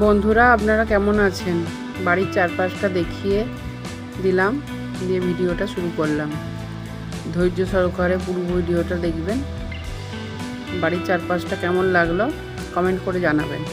বন্ধুরা, আপনারা কেমন আছেন? বাড়ির চারপাশটা দেখিয়ে দিলাম, দিয়ে ভিডিওটা শুরু করলাম। ধৈর্য সহকারে পুরো ভিডিওটা দেখবেন। বাড়ির চারপাশটা কেমন লাগলো কমেন্ট করে জানাবেন।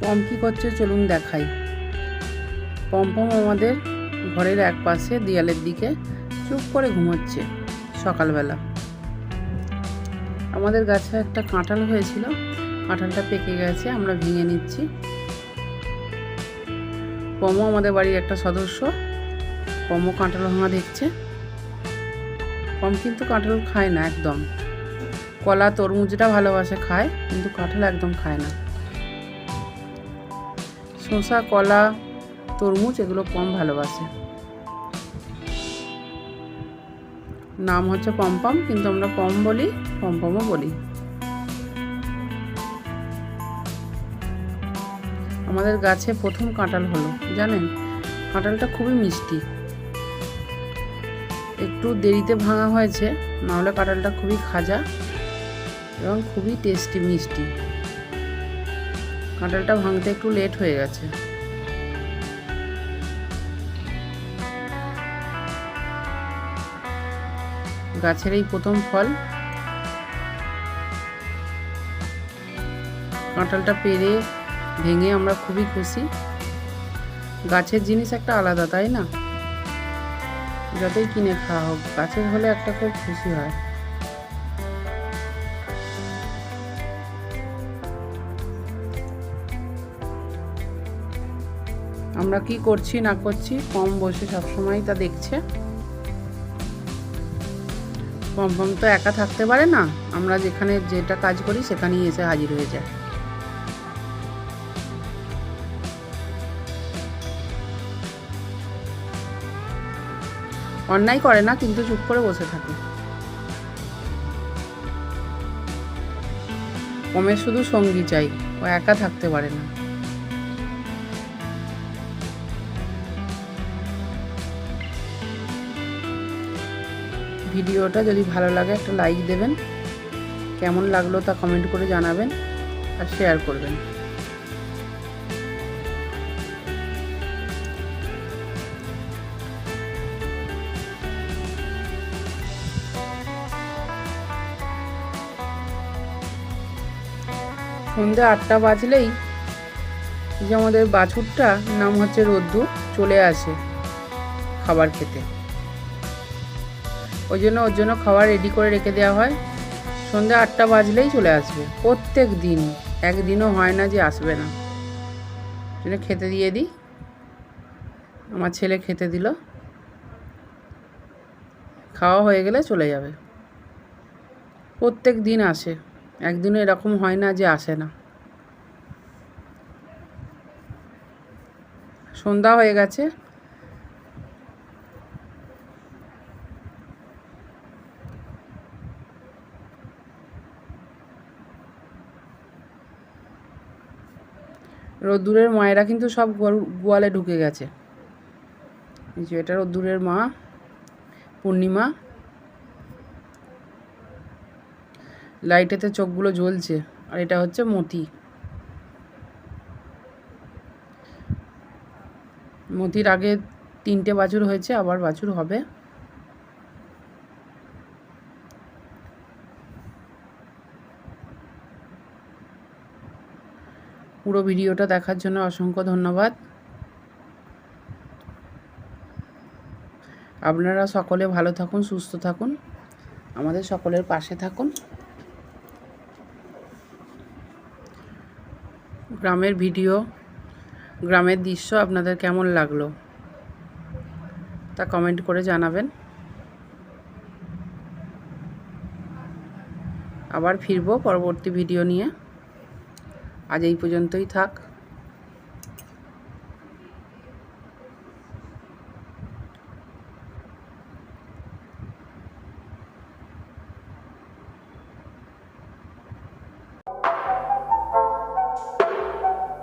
পম কি করছে চলুন দেখাই। পমপম আমাদের ঘরের এক পাশে দেয়ালের দিকে চুপ করে ঘুমোচ্ছে সকালবেলা। আমাদের গাছে একটা কাঁঠাল হয়েছিল, কাঁঠালটা পেকে গেছে, আমরা ভেঙে নিচ্ছি। পমও আমাদের বাড়ির একটা সদস্য, পমও কাঁঠাল ভাঙা দেখছে। পম কিন্তু কাঁঠাল খায় না একদম। কলা তরমুজটা ভালোবাসে, খায়, কিন্তু কাঁঠাল একদম খায় না। শসা, কলা, তরমুজ এগুলো পম ভালোবাসে। নাম হচ্ছে পমপম, কিন্তু আমরা পম বলি, পমপমও বলি। আমাদের গাছে প্রথম কাঁঠাল হলো, জানেন? কাঁঠালটা খুবই মিষ্টি, একটু দেরিতে ভাঙা হয়েছে, নাহলে কাঁঠালটা খুবই খাজা এবং খুবই টেস্টি মিষ্টি। কাঁঠালটা ভাঙতে একটু লেট হয়ে গেছে। গাছের এই প্রথম ফল। কাঁঠালটা পেরে ভেঙে আমরা খুবই খুশি। গাছের জিনিস একটা আলাদা, তাই না? যতই কিনে খাওয়া হোক, গাছের হলে একটা খুব খুশি হয়। আমরা কি করছি না করছি, পম বসে সবসময় তা দেখছে। পমপম তো একা থাকতে পারে না, আমরা যেখানে যেটা কাজ করি সেখানেই এসে হাজির হয়ে যায়। অন্যায় করে না, কিন্তু চুপ করে বসে থাকে। পমের শুধু সঙ্গী চাই, ও একা থাকতে পারে না। ভিডিওটা যদি ভালো লাগে একটা লাইক দেবেন, কেমন লাগলো তা কমেন্ট করে জানাবেন আর শেয়ার করবেন। সন্ধ্যে 8টা বাজলেই যে আমাদের বাছুরটা, নাম হচ্ছে রোদ্দুর, চলে আসে খাবার খেতে। ওর জন্য খাবার রেডি করে রেখে দেওয়া হয়। সন্ধ্যে 8টা বাজলেই চলে আসবে প্রত্যেক দিন, একদিনও হয় না যে আসবে না। জন্য খেতে দিয়ে দিই। আমার ছেলে খেতে দিল, খাওয়া হয়ে গেলে চলে যাবে। প্রত্যেক দিন আসে, একদিনও এরকম হয় না যে আসে না। সন্ধ্যা হয়ে গেছে। রোদ্দুরের মায়েরা কিন্তু সব গোয়ালে ঢুকে গেছে। এই যে এটা রোদ্দুরের মা পূর্ণিমা, লাইটেতে চোখগুলো জ্বলছে। আর এটা হচ্ছে মতি। মতির আগে 3টে বাছুর হয়েছে, আবার বাছুর হবে। পুরো ভিডিওটা দেখার জন্য অসংখ্য ধন্যবাদ। আপনারা সকলে ভালো থাকুন, সুস্থ থাকুন, আমাদের সকলের পাশে থাকুন। গ্রামের ভিডিও, গ্রামের দৃশ্য আপনাদের কেমন লাগলো তা কমেন্ট করে জানাবেন। আবার ফিরবো পরবর্তী ভিডিও নিয়ে। আজ এই পর্যন্তই থাক।